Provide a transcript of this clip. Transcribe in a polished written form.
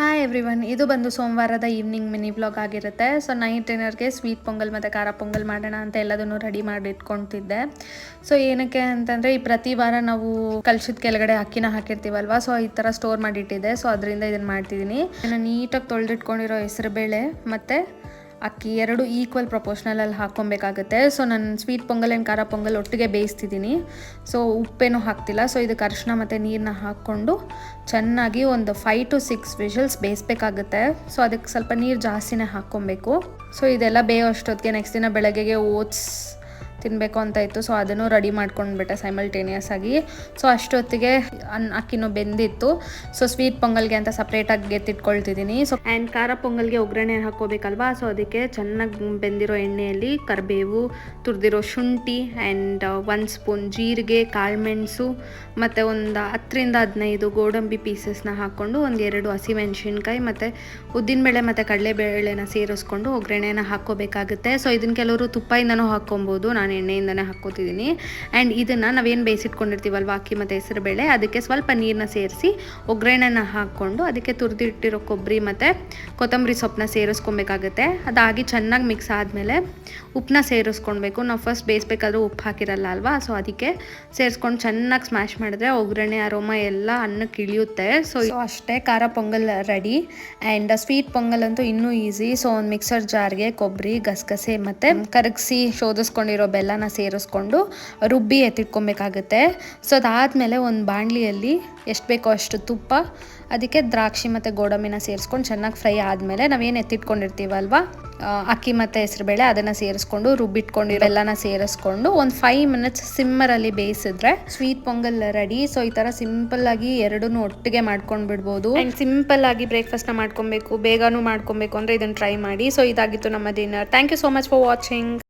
Hi everyone, ಇದು ಬಂದು ಸೋಮವಾರದ ಈವ್ನಿಂಗ್ ಮಿನಿ ವ್ಲಾಗ್ ಆಗಿರುತ್ತೆ. ಸೊ ನೈಟ್ ಡಿನ್ನರ್ಗೆ ಸ್ವೀಟ್ ಪೊಂಗಲ್ ಮತ್ತು ಖಾರ ಪೊಂಗಲ್ ಮಾಡೋಣ ಅಂತ ಎಲ್ಲದನ್ನು ರೆಡಿ ಮಾಡಿ ಇಟ್ಕೊತಿದ್ದೆ. ಸೊ ಏನಕ್ಕೆ ಅಂತಂದರೆ ಈ ಪ್ರತಿ ವಾರ ನಾವು ಕಲಶದ ಕೆಳಗಡೆ ಅಕ್ಕಿನ ಹಾಕಿರ್ತೀವಲ್ವ, ಸೊ ಈ ಥರ ಸ್ಟೋರ್ ಮಾಡಿಟ್ಟಿದ್ದೆ. ಸೊ ಅದರಿಂದ ಇದನ್ನು ಮಾಡ್ತಿದ್ದೀನಿ. ನಾನು ನೀಟಾಗಿ ತೊಳೆದಿಟ್ಕೊಂಡಿರೋ ಹೆಸರುಬೇಳೆ ಮತ್ತು ಅಕ್ಕಿ ಎರಡು ಈಕ್ವಲ್ ಪ್ರಪೋರ್ಷನಲಲ್ಲಿ ಹಾಕ್ಕೊಬೇಕಾಗುತ್ತೆ. ಸೊ ನಾನು ಸ್ವೀಟ್ ಪೊಂಗಲ್ ಆ್ಯಂಡ್ ಖಾರ ಪೊಂಗಲ್ ಒಟ್ಟಿಗೆ ಬೇಯಿಸ್ತಿದ್ದೀನಿ. ಸೊ ಉಪ್ಪೇನೂ ಹಾಕ್ತಿಲ್ಲ. ಸೊ ಇದಕ್ಕೆ ಅರಿಶಿನ ಮತ್ತು ನೀರನ್ನ ಹಾಕ್ಕೊಂಡು ಚೆನ್ನಾಗಿ ಒಂದು 5 to 6 ವಿಷಲ್ಸ್ ಬೇಯಿಸ್ಬೇಕಾಗುತ್ತೆ. ಸೊ ಅದಕ್ಕೆ ಸ್ವಲ್ಪ ನೀರು ಜಾಸ್ತಿನೇ ಹಾಕ್ಕೊಬೇಕು. ಸೊ ಇದೆಲ್ಲ ಬೇಯೋ ಅಷ್ಟೊತ್ತಿಗೆ ನೆಕ್ಸ್ಟ್ ದಿನ ಬೆಳಗ್ಗೆಗೆ ಓಟ್ಸ್ ತಿನ್ನಬೇಕು ಅಂತ ಇತ್ತು. ಸೊ ಅದನ್ನು ರೆಡಿ ಮಾಡ್ಕೊಂಡ್ಬಿಟ್ಟೆ ಸೈಮಲ್ಟೇನಿಯಸ್ ಆಗಿ. ಸೊ ಅಷ್ಟೊತ್ತಿಗೆ ಅಕ್ಕಿನೂ ಬೆಂದಿತ್ತು. ಸೊ ಸ್ವೀಟ್ ಪೊಂಗಲ್ಗೆ ಅಂತ ಸಪ್ರೇಟಾಗಿ ಎತ್ತಿಟ್ಕೊಳ್ತಿದ್ದೀನಿ. ಸೊ ಆ್ಯಂಡ್ ಖಾರ ಪೊಂಗಲ್ಗೆ ಒಗ್ಗರಣೆ ಹಾಕ್ಕೋಬೇಕಲ್ವಾ. ಸೊ ಅದಕ್ಕೆ ಚೆನ್ನಾಗಿ ಬೆಂದಿರೋ ಎಣ್ಣೆಯಲ್ಲಿ ಕರಿಬೇವು, ತುರಿದಿರೋ ಶುಂಠಿ ಆ್ಯಂಡ್ 1 ಸ್ಪೂನ್ ಜೀರಿಗೆ, ಕಾಳುಮೆಣಸು ಮತ್ತು ಒಂದು 10 to 15 ಗೋಡಂಬಿ ಪೀಸಸ್ನ ಹಾಕ್ಕೊಂಡು 1-2 ಹಸಿಮೆಣ್ಸಿನ್ಕಾಯಿ ಮತ್ತು ಉದ್ದಿನಬೇಳೆ ಮತ್ತು ಕಡಲೆಬೇಳೆನ ಸೇರಿಸ್ಕೊಂಡು ಒಗ್ಗರಣೆನ ಹಾಕ್ಕೋಬೇಕಾಗುತ್ತೆ. ಸೊ ಇದನ್ನು ಕೆಲವರು ತುಪ್ಪದಿಂದನೂ ಹಾಕ್ಕೊಬೋದು. ನಾನು ಎಣ್ಣೆಯಿಂದನೇ ಹಾಕ್ಕೋತಿದ್ದೀನಿ. ಆ್ಯಂಡ್ ಇದನ್ನು ನಾವೇನು ಬೇಯಿಸಿಟ್ಕೊಂಡಿರ್ತೀವಲ್ವ ಅಕ್ಕಿ ಮತ್ತು ಹೆಸರುಬೇಳೆ, ಅದಕ್ಕೆ ಸ್ವಲ್ಪ ನೀರನ್ನ ಸೇರಿಸಿ ಒಗ್ಗರಣೆನ ಹಾಕ್ಕೊಂಡು ಅದಕ್ಕೆ ತುರಿದಿಟ್ಟಿರೋ ಕೊಬ್ಬರಿ ಮತ್ತು ಕೊತ್ತಂಬರಿ ಸೊಪ್ಪನ್ನ ಸೇರಿಸ್ಕೊಬೇಕಾಗುತ್ತೆ. ಅದಾಗಿ ಚೆನ್ನಾಗಿ ಮಿಕ್ಸ್ ಆದಮೇಲೆ ಉಪ್ಪನ್ನ ಸೇರಿಸ್ಕೊಳ್ಬೇಕು. ನಾವು ಫಸ್ಟ್ ಬೇಯಿಸ್ಬೇಕಾದ್ರೂ ಉಪ್ಪು ಹಾಕಿರಲ್ಲ ಅಲ್ವಾ. ಸೊ ಅದಕ್ಕೆ ಸೇರಿಸ್ಕೊಂಡು ಚೆನ್ನಾಗಿ ಸ್ಮ್ಯಾಶ್ ಮಾಡಿದ್ರೆ ಒಗ್ಗರಣೆ ಅರೋಮ ಎಲ್ಲ ಅನ್ನಕ್ಕೆ ಇಳಿಯುತ್ತೆ. ಸೊ ಅಷ್ಟೇ, ಖಾರ pongal ready. And sweet pongal ಅಂತೂ ಇನ್ನೂ ಈಸಿ. ಸೊ ಒಂದು ಮಿಕ್ಸರ್ ಜಾರ್ಗೆ ಕೊಬ್ಬರಿ, ಗಸಗಸೆ ಮತ್ತು ಕರಗಿಸಿ ಶೋಧಿಸ್ಕೊಂಡಿರೋ ಬೆಲ್ಲನ ಸೇರಿಸ್ಕೊಂಡು ರುಬ್ಬಿ ಎತ್ತಿಟ್ಕೊಬೇಕಾಗುತ್ತೆ. ಸೊ ಅದಾದಮೇಲೆ ಒಂದು ಬಾಣಲಿಯಲ್ಲಿ ಎಷ್ಟು ಬೇಕೋ ಅಷ್ಟು ತುಪ್ಪ, ಅದಕ್ಕೆ ದ್ರಾಕ್ಷಿ ಮತ್ತು ಗೋಡಂಬಿನ ಸೇರಿಸ್ಕೊಂಡು ಚೆನ್ನಾಗಿ ಫ್ರೈ ಆದಮೇಲೆ ನಾವೇನು ಎತ್ತಿಟ್ಕೊಂಡಿರ್ತೀವಲ್ವ ಅಕ್ಕಿ ಮತ್ತು ಹೆಸರುಬೇಳೆ ಅದನ್ನು ಸೇರಿಸ್ಕೊಂಡು ರುಬ್ಬಿಟ್ಕೊಂಡಿರೋ ಬೆಲ್ಲನ ಸೇರಿಸ್ಕೊಂಡು ಒಂದು 5 minutes ಸಿಮ್ಮರಲ್ಲಿ ಬೇಯಿಸಿದ್ರೆ ಸ್ವೀಟ್ ಪೊಂಗಲ್ ರೆಡಿ. ಸೊ ಈ ಥರ ಸಿಂಪಲ್ಲಾಗಿ ಎರಡನ್ನೂ ಒಟ್ಟಿಗೆ ಮಾಡ್ಕೊಂಡು ಬಿಡ್ಬೋದು. ಆ್ಯಂಡ್ ಸಿಂಪಲ್ಲಾಗಿ ಬ್ರೇಕ್ಫಾಸ್ಟ್ನ ಮಾಡ್ಕೊಬೇಕು, ಬೇಗನೂ ಮಾಡ್ಕೊಬೇಕು ಅಂದರೆ ಇದನ್ನು ಟ್ರೈ ಮಾಡಿ. ಸೊ ಇದಾಗಿತ್ತು ನಮ್ಮ dinner. Thank you so much for watching.